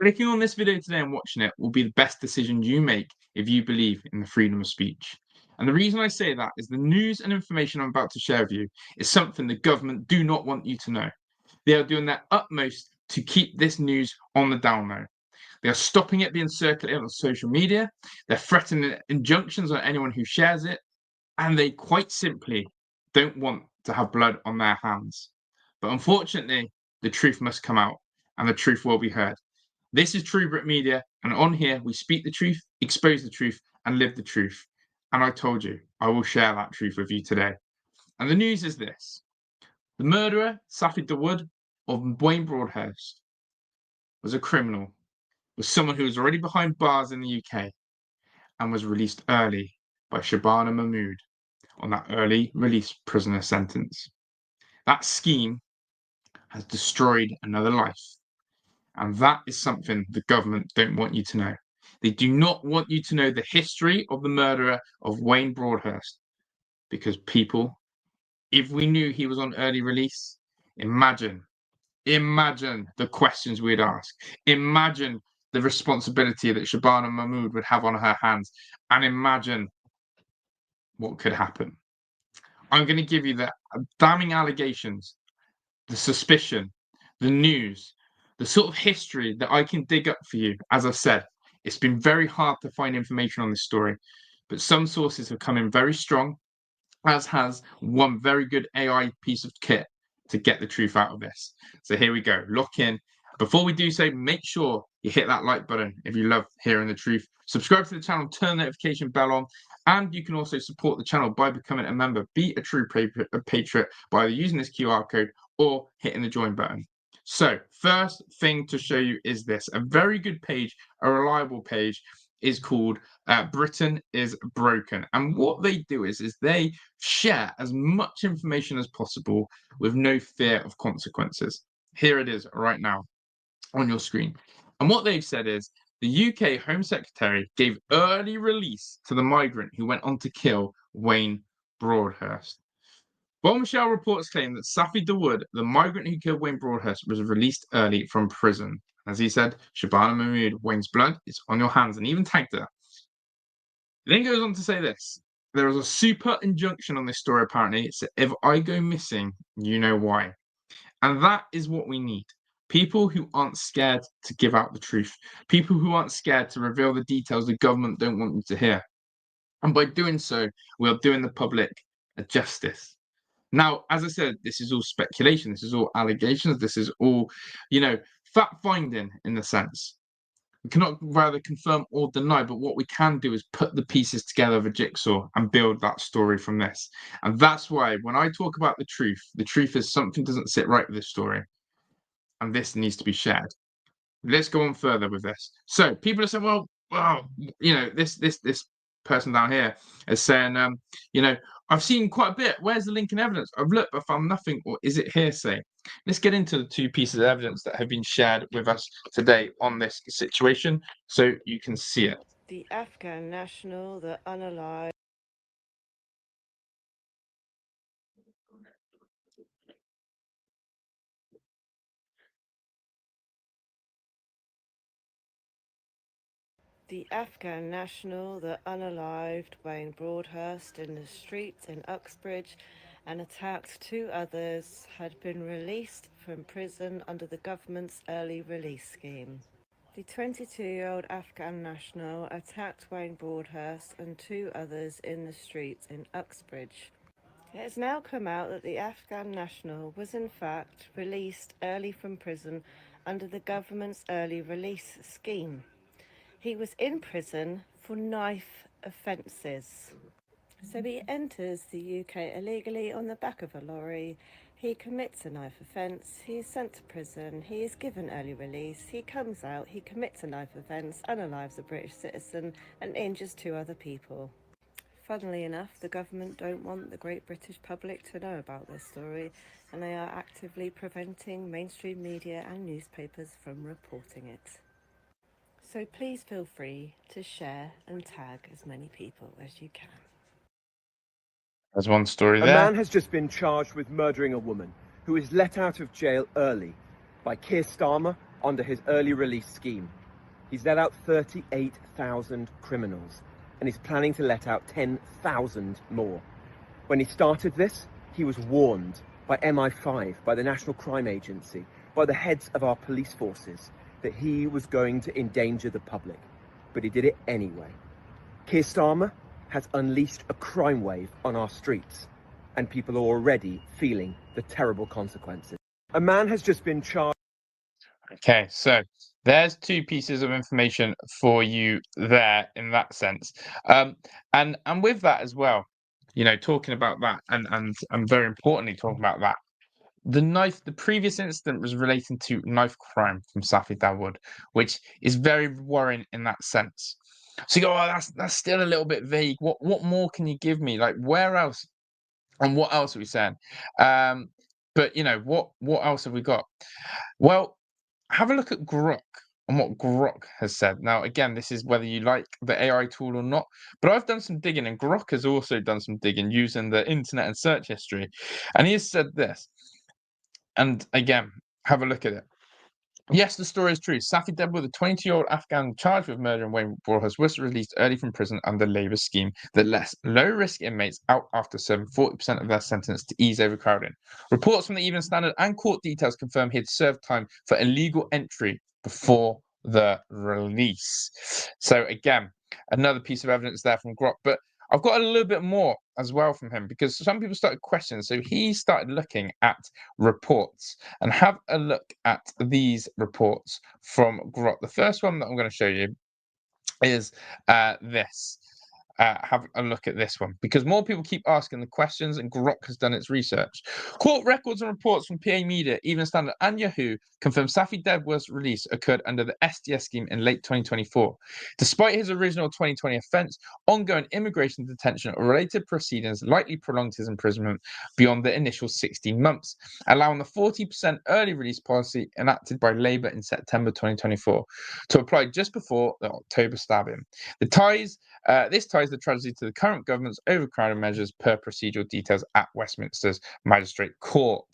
Clicking on this video today and watching it will be the best decision you make if you believe in the freedom of speech. And the reason I say that is the news and information I'm about to share with you is something the government do not want you to know. They are doing their utmost to keep this news on the down low. They are stopping it being circulated on social media. They're threatening injunctions on anyone who shares it. And they quite simply don't want to have blood on their hands. But unfortunately, the truth must come out and the truth will be heard. This is True Brit Media, and on here we speak the truth, expose the truth, and live the truth. And I told you, I will share that truth with you today. And the news is this. The murderer, Safi Dawood, of Wayne Broadhurst, was a criminal, was someone who was already behind bars in the UK and was released early by Shabana Mahmood on that early release prisoner sentence. That scheme has destroyed another life. And that is something the government don't want you to know. They do not want you to know the history of the murderer of Wayne Broadhurst. Because people, if we knew he was on early release, imagine the questions we'd ask. Imagine the responsibility that Shabana Mahmood would have on her hands. And imagine what could happen. I'm going to give you the damning allegations, the suspicion, the news, the sort of history that I can dig up for you. As I've said, it's been very hard to find information on this story, but some sources have come in very strong, as has one very good AI piece of kit to get the truth out of this. So here we go. Lock in. Before we do so, make sure you hit that like button if you love hearing the truth. Subscribe to the channel, turn the notification bell on, and you can also support the channel by becoming a member. Be a true patriot by either using this QR code or hitting the join button. So first thing to show you is this. A very good page, a reliable page, is called Britain is Broken. And what they do is they share as much information as possible with no fear of consequences. Here it is right now on your screen. And what they've said is the UK Home Secretary gave early release to the migrant who went on to kill Wayne Broadhurst. Bombshell reports claim that Safi Dawood, the migrant who killed Wayne Broadhurst, was released early from prison. As he said, Shabana Mahmood, Wayne's blood is on your hands, and even tagged her. It then goes on to say this. There is a super injunction on this story, apparently. It's if I go missing, you know why. And that is what we need. People who aren't scared to give out the truth. People who aren't scared to reveal the details the government don't want you to hear. And by doing so, we are doing the public a justice. Now, as I said, this is all speculation. This is all allegations. This is all, fact finding in the sense. We cannot rather confirm or deny, but what we can do is put the pieces together of a jigsaw and build that story from this. And that's why when I talk about the truth is something doesn't sit right with this story. And this needs to be shared. Let's go on further with this. So people are saying, well, this person down here is saying, I've seen quite a bit. Where's the link and evidence? I've looked, but found nothing. Or is it hearsay? Let's get into the two pieces of evidence that have been shared with us today on this situation so you can see it. The Afghan national, the unalive. The Afghan national, the unalived Wayne Broadhurst in the streets in Uxbridge and attacked two others, had been released from prison under the government's early release scheme. The 22-year-old Afghan national attacked Wayne Broadhurst and two others in the streets in Uxbridge. It has now come out that the Afghan national was in fact released early from prison under the government's early release scheme. He was in prison for knife offences. So he enters the UK illegally on the back of a lorry. He commits a knife offence, he is sent to prison, he is given early release, he comes out, he commits a knife offence, unalives a British citizen and injures two other people. Funnily enough, the government don't want the great British public to know about this story, and they are actively preventing mainstream media and newspapers from reporting it. So please feel free to share and tag as many people as you can. There's one story there. A man has just been charged with murdering a woman who is let out of jail early by Keir Starmer under his early release scheme. He's let out 38,000 criminals, and he's planning to let out 10,000 more. When he started this, he was warned by MI5, by the National Crime Agency, by the heads of our police forces, that he was going to endanger the public. But he did it anyway. Keir Starmer has unleashed a crime wave on our streets, and people are already feeling the terrible consequences. A man has just been charged. Okay, so there's two pieces of information for you there in that sense. And with that as well, talking about that and very importantly talking about that, the previous incident was relating to knife crime from Safi Dawood, which is very worrying in that sense. So you go, oh, that's still a little bit vague. What more can you give me? Like, where else and what else are we saying? But what else have we got? Well, have a look at Grok and what Grok has said. Now, again, this is whether you like the AI tool or not, but I've done some digging, and Grok has also done some digging using the internet and search history. And he has said this, and again, have a look at it. Yes, the story is true. Safi Dawood, the 22-year-old Afghan charged with murder in Wayne Broadhurst, was released early from prison under Labour scheme that lets low-risk inmates out after serving 40% of their sentence to ease overcrowding. Reports from the Evening Standard and court details confirm he had served time for illegal entry before the release. So again, another piece of evidence there from Grok. But I've got a little bit more as well from him because some people started questioning. So he started looking at reports and have a look at these reports from Grok. The first one that I'm going to show you is this. Have a look at this one because more people keep asking the questions and Grok has done its research. Court records and reports from PA Media, Even Standard and Yahoo confirm Safi Dawood's release occurred under the SDS scheme in late 2024. Despite his original 2020 offence, ongoing immigration detention or related proceedings likely prolonged his imprisonment beyond the initial 16 months, allowing the 40% early release policy enacted by Labour in September 2024 to apply just before the October stabbing. This ties the tragedy to the current government's overcrowding measures per procedural details at Westminster's Magistrate Court.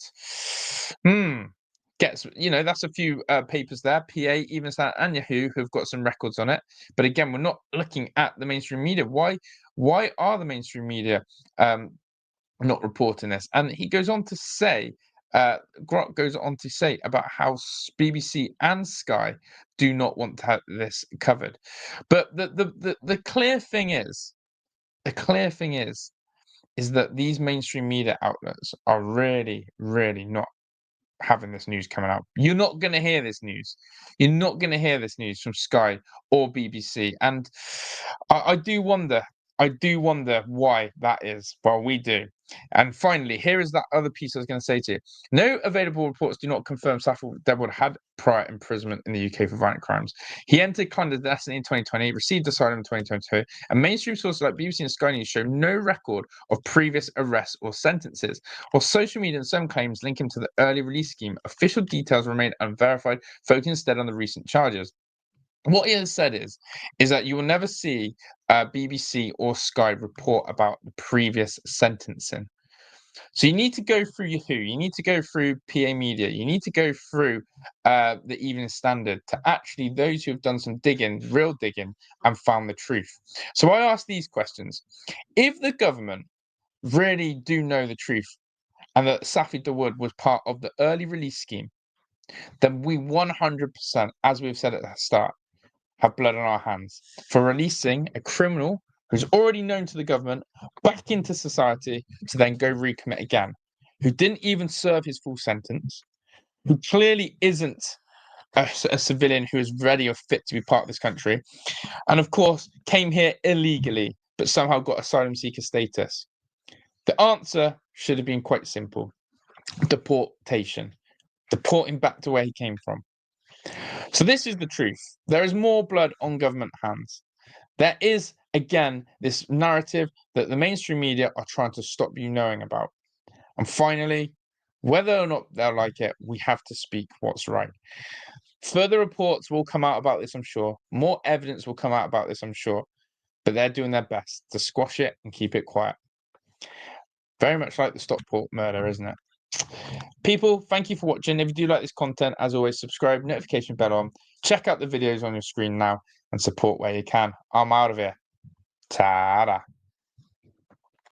That's a few papers there. PA, Even Standard and Yahoo have got some records on it. But again, we're not looking at the mainstream media. Why are the mainstream media not reporting this? And he goes on to say, Grok goes on to say about how BBC and Sky do not want to have this covered. But the clear thing is, is that these mainstream media outlets are really, really not having this news coming out. You're not going to hear this news. You're not going to hear this news from Sky or BBC. And I do wonder why that is. Well, we do. And finally, here is that other piece I was going to say to you. No available reports do not confirm Safi Dawood had prior imprisonment in the UK for violent crimes. He entered clandestiny in 2020, received asylum in 2022, and mainstream sources like BBC and Sky News show no record of previous arrests or sentences. While social media and some claims link him to the early release scheme, official details remain unverified, focusing instead on the recent charges. What he has said is that you will never see BBC or Sky report about the previous sentencing. So you need to go through Yahoo, you need to go through PA Media, you need to go through the Evening Standard to actually those who have done some digging, real digging, and found the truth. So I ask these questions. If the government really do know the truth and that Safi Dawood was part of the early release scheme, then we 100%, as we've said at the start, have blood on our hands for releasing a criminal who's already known to the government back into society to then go recommit again, who didn't even serve his full sentence, who clearly isn't a civilian who is ready or fit to be part of this country, and of course came here illegally but somehow got asylum seeker status. The answer should have been quite simple: deportation. Deport him back to where he came from. So this is the truth. There is more blood on government hands. There is, again, this narrative that the mainstream media are trying to stop you knowing about. And finally, whether or not they'll like it, we have to speak what's right. Further reports will come out about this, I'm sure. More evidence will come out about this, I'm sure. But they're doing their best to squash it and keep it quiet. Very much like the Stockport murder, isn't it? People, thank you for watching. If you do like this content, as always, subscribe, notification bell on. Check out the videos on your screen now and support where you can. I'm out of here. Ta-da.